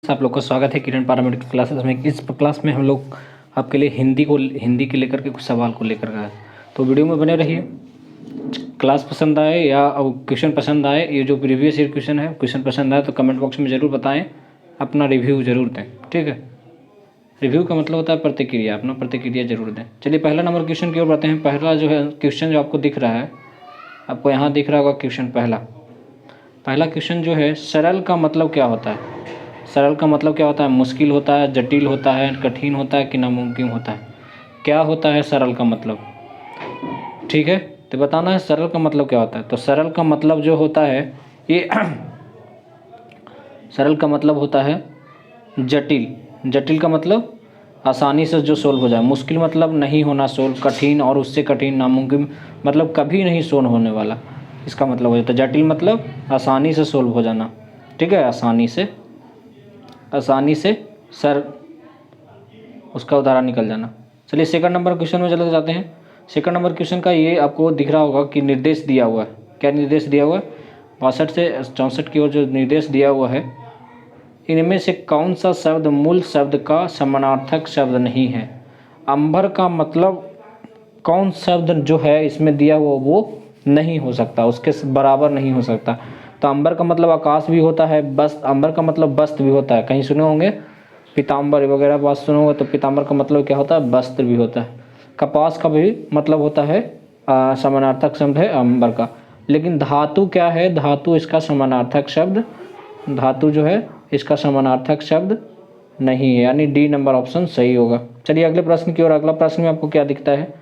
आप लोग का स्वागत है किरण पैरामेडिकल क्लासेस में। इस क्लास में हम लोग आपके लिए हिंदी के लेकर के कुछ सवाल को लेकर आए, तो वीडियो में बने रहिए। क्लास पसंद आए या क्वेश्चन पसंद आए, ये जो प्रीवियस ईयर क्वेश्चन है, क्वेश्चन पसंद आए तो कमेंट बॉक्स में ज़रूर बताएं, अपना रिव्यू ज़रूर दें। ठीक है, रिव्यू का मतलब होता है प्रतिक्रिया, अपना प्रतिक्रिया जरूर दें। चलिए पहला नंबर क्वेश्चन की ओर बढ़ते हैं। पहला जो है क्वेश्चन जो आपको दिख रहा है, आपको यहाँ दिख रहा होगा क्वेश्चन पहला क्वेश्चन जो है, सरल का मतलब क्या होता है? सरल का मतलब क्या होता है? मुश्किल होता है, जटिल होता है, कठिन होता है कि नामुमकिन होता है? क्या होता है सरल का मतलब? ठीक है, तो बताना है सरल का मतलब क्या होता है। तो सरल का मतलब जो होता है ये सरल का मतलब होता है जटिल का मतलब आसानी से जो सोल्व हो जाए, मुश्किल मतलब नहीं होना सोल्व, कठिन और उससे कठिन, नामुमकिन मतलब कभी नहीं सोल्व होने वाला, इसका मतलब हो जाता है। जटिल मतलब आसानी से सोल्व हो जाना। ठीक है, आसानी से सर उसका उदाहरण निकल जाना। चलिए सेकंड नंबर क्वेश्चन में चले जाते हैं। सेकंड नंबर क्वेश्चन का ये आपको दिख रहा होगा कि निर्देश दिया हुआ है। क्या निर्देश दिया हुआ है? 62 से 64 की ओर जो निर्देश दिया हुआ है, इनमें से कौन सा शब्द मूल शब्द का समानार्थक शब्द नहीं है? अंबर का मतलब कौन शब्द जो है इसमें दिया हुआ वो नहीं हो सकता, उसके बराबर नहीं हो सकता। तो अंबर का मतलब आकाश भी होता है, बस अंबर का मतलब वस्त्र भी होता है। कहीं सुने होंगे पीताम्बर वगैरह बात सुने होंगे, तो पीताम्बर का मतलब क्या होता है? वस्त्र भी होता है। कपास का भी मतलब होता है समानार्थक शब्द है अंबर का। लेकिन धातु क्या है? धातु इसका समानार्थक शब्द, धातु जो है इसका समानार्थक शब्द नहीं है, यानी डी नंबर ऑप्शन सही होगा। चलिए अगले प्रश्न की ओर। अगला प्रश्न में आपको क्या दिखता है?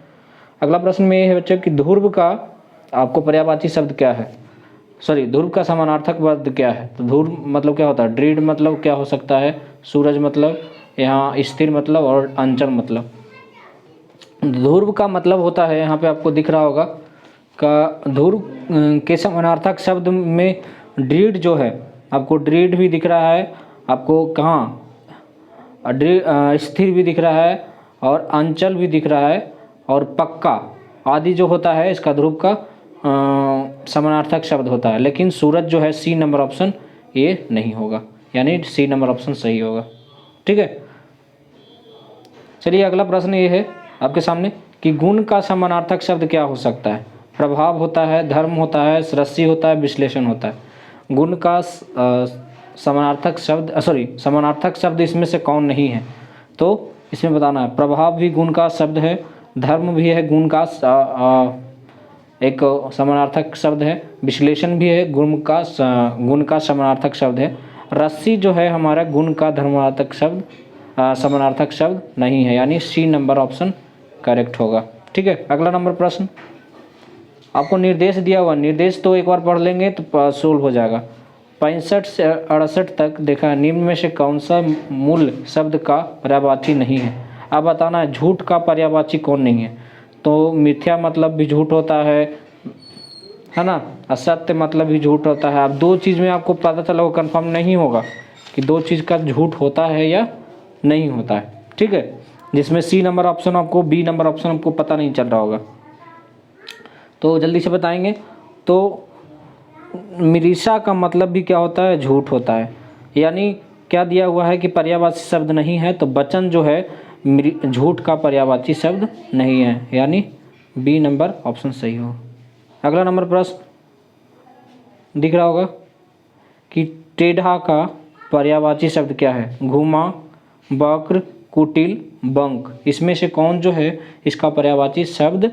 अगला प्रश्न में ये है बच्चों कि ध्रुव का आपको पर्यायवाची शब्द क्या है? ध्रुव का समानार्थक शब्द क्या है? तो ध्रुव मतलब क्या होता है? दृढ़ मतलब क्या हो सकता है? सूरज मतलब, यहाँ स्थिर मतलब और अंचल मतलब। ध्रुव का मतलब होता है, यहाँ पे आपको दिख रहा होगा का ध्रुव के समानार्थक शब्द में दृढ़ जो है, आपको दृढ़ भी दिख रहा है, आपको कहाँ स्थिर भी दिख रहा है और अंचल भी दिख रहा है और पक्का आदि जो होता है इसका ध्रुव का समानार्थक शब्द होता है। लेकिन सूरज जो है सी नंबर ऑप्शन ये नहीं होगा, यानी सी नंबर ऑप्शन सही होगा। ठीक है, चलिए अगला प्रश्न ये है आपके सामने कि गुण का समानार्थक शब्द क्या हो सकता है? प्रभाव होता है, धर्म होता है, रस्सी होता है, विश्लेषण होता है। गुण का समानार्थक शब्द इसमें से कौन नहीं है? तो इसमें बताना है प्रभाव भी गुण का शब्द है, धर्म भी है गुण का एक समानार्थक शब्द है, विश्लेषण भी है गुण का समानार्थक शब्द है, रस्सी जो है हमारा गुण का धर्मार्थक शब्द समानार्थक शब्द नहीं है, यानी सी नंबर ऑप्शन करेक्ट होगा। ठीक है, अगला नंबर प्रश्न आपको निर्देश दिया हुआ, निर्देश तो एक बार पढ़ लेंगे तो सोल्व हो जाएगा। 65 से 68 तक देखा, निम्न में से कौन सा मूल शब्द का पर्यायवाची नहीं है? अब बताना है झूठ का पर्यायवाची कौन नहीं है? तो मिथ्या मतलब भी झूठ होता है ना, असत्य मतलब भी झूठ होता है। अब दो चीज़ में आपको पता चला होगा, कंफर्म नहीं होगा कि दो चीज़ का झूठ होता है या नहीं होता है। ठीक है, जिसमें सी नंबर ऑप्शन आपको, बी नंबर ऑप्शन आपको पता नहीं चल रहा होगा, तो जल्दी से बताएंगे। तो मिरीशा का मतलब भी क्या होता है? झूठ होता है। यानी क्या दिया हुआ है कि पर्यायवाची शब्द नहीं है, तो वचन जो है झूठ का पर्यायवाची शब्द नहीं है, यानी बी नंबर ऑप्शन सही हो। अगला नंबर प्रश्न दिख रहा होगा कि टेढ़ा का पर्यायवाची शब्द क्या है? घुमा, वक्र, कुटिल, बंक। इसमें से कौन जो है इसका पर्यायवाची शब्द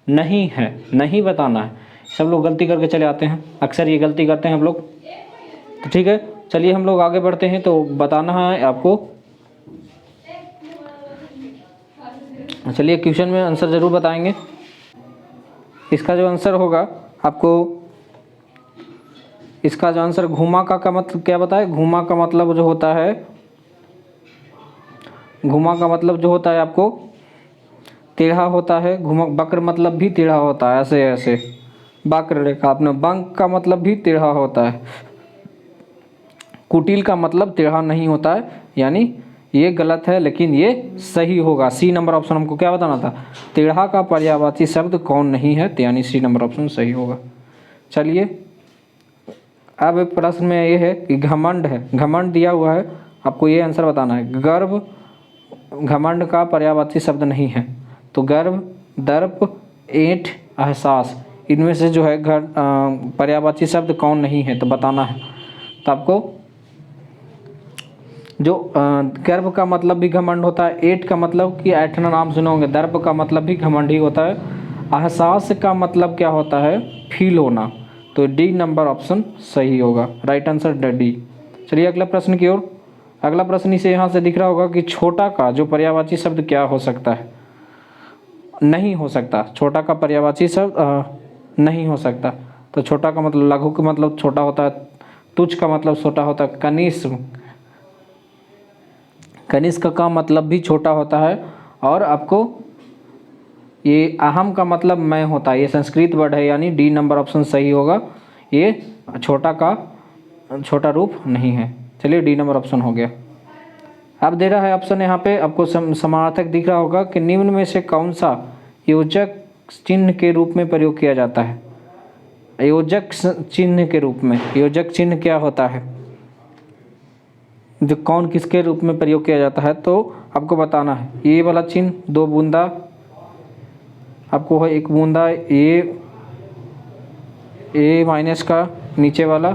नहीं है? नहीं बताना है। सब लोग गलती करके चले आते हैं, अक्सर ये गलती करते हैं हम लोग। तो ठीक है, चलिए हम लोग आगे बढ़ते हैं। तो बताना है आपको, चलिए क्वेश्चन में आंसर ज़रूर बताएंगे। इसका जो आंसर होगा आपको, इसका जो आंसर घुमा का मतलब क्या बताए? घुमा का मतलब जो होता है, घुमा का मतलब जो होता है आपको टेढ़ा होता है। घुमा, वक्र मतलब भी टेढ़ा होता है, ऐसे ऐसे वक्र रेखा। अपना बंक का मतलब भी टेढ़ा होता है। कुटिल का मतलब टेढ़ा नहीं होता है, यानी ये गलत है, लेकिन ये सही होगा। सी नंबर ऑप्शन हमको क्या बताना था? टेढ़ा का पर्यायवाची शब्द कौन नहीं है, तो यानी सी नंबर ऑप्शन सही होगा। चलिए अब प्रश्न में ये है कि घमंड है, घमंड दिया हुआ है आपको ये आंसर बताना है। गर्व घमंड का पर्यायवाची शब्द नहीं है। तो गर्व, दर्प, ऐंठ, एहसास, इनमें से जो है पर्यायवाची शब्द कौन नहीं है तो बताना है। तो आपको जो गर्व का मतलब भी घमंड होता है, ऐंठ का मतलब कि ऐंठना नाम सुने होंगे, दर्प का मतलब भी घमंड ही होता है, एहसास का मतलब क्या होता है, फील होना। तो डी नंबर ऑप्शन सही होगा, राइट आंसर डी। चलिए अगला प्रश्न की ओर। अगला प्रश्न इसे यहाँ से दिख रहा होगा कि छोटा का जो पर्यायवाची शब्द क्या हो सकता है, नहीं हो सकता। छोटा का पर्यायवाची शब्द नहीं हो सकता। तो छोटा का मतलब, लघु का मतलब छोटा होता है, तुच्छ का मतलब छोटा होता है, कनिष्ठ, कनिष्क का मतलब भी छोटा होता है, और आपको ये अहम का मतलब मैं होता है, ये संस्कृत वर्ड है, यानी डी नंबर ऑप्शन सही होगा। ये छोटा का छोटा रूप नहीं है। चलिए डी नंबर ऑप्शन हो गया। अब दे रहा है ऑप्शन यहाँ पे आपको समानार्थक दिख रहा होगा कि निम्न में से कौन सा योजक चिन्ह के रूप में प्रयोग किया जाता है। योजक चिन्ह के रूप में, योजक चिन्ह क्या होता है, जो कौन किसके रूप में प्रयोग किया जाता है, तो आपको बताना है। ये वाला चिन्ह, दो बूंदा, आपको है एक बूंदा, ए माइनस का नीचे वाला,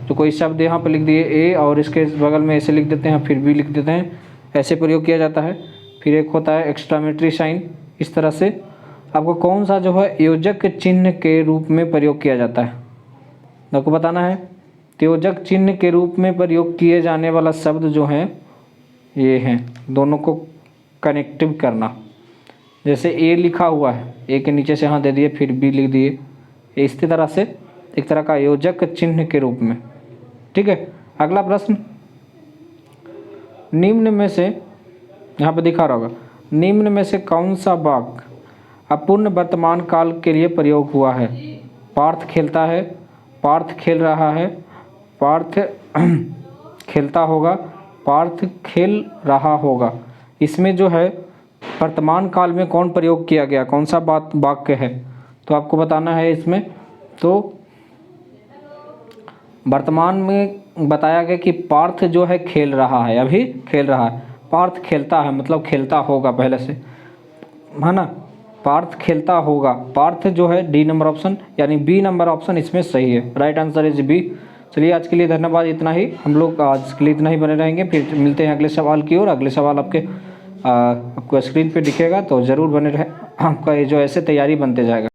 तो कोई शब्द यहाँ पर लिख दिए ए और इसके बगल में ऐसे लिख देते हैं, फिर भी लिख देते हैं, ऐसे प्रयोग किया जाता है। फिर एक होता है एक्सक्लेमेटरी साइन, इस तरह से। आपको कौन सा जो है योजक चिन्ह के रूप में प्रयोग किया जाता है आपको बताना है। योजक चिन्ह के रूप में प्रयोग किए जाने वाला शब्द जो है ये हैं, दोनों को कनेक्टिव करना। जैसे ए लिखा हुआ है, ए के नीचे से यहाँ दे दिए, फिर बी लिख दिए, इस तरह से एक तरह का योजक चिन्ह के रूप में। ठीक है, अगला प्रश्न, निम्न में से, यहाँ पे दिखा रहा होगा, निम्न में से कौन सा वाक्य अपूर्ण वर्तमान काल के लिए प्रयोग हुआ है। पार्थ खेलता है, पार्थ खेल रहा है, पार्थ खेलता होगा, पार्थ खेल रहा होगा। इसमें जो है वर्तमान काल में कौन प्रयोग किया गया, कौन सा बात वाक्य है, तो आपको बताना है इसमें। तो वर्तमान में बताया गया कि पार्थ जो है खेल रहा है, अभी खेल रहा है। पार्थ खेलता है मतलब खेलता होगा पहले से, है ना। पार्थ खेलता होगा, पार्थ जो है डी नंबर ऑप्शन यानी बी नंबर ऑप्शन इसमें सही है, राइट आंसर इज बी। चलिए आज के लिए धन्यवाद, इतना ही, हम लोग आज के लिए इतना ही बने रहेंगे। फिर मिलते हैं अगले सवाल की ओर। अगले सवाल आपको स्क्रीन पे दिखेगा, तो ज़रूर बने रहे, आपका ये जो ऐसे तैयारी बनते जाएगा।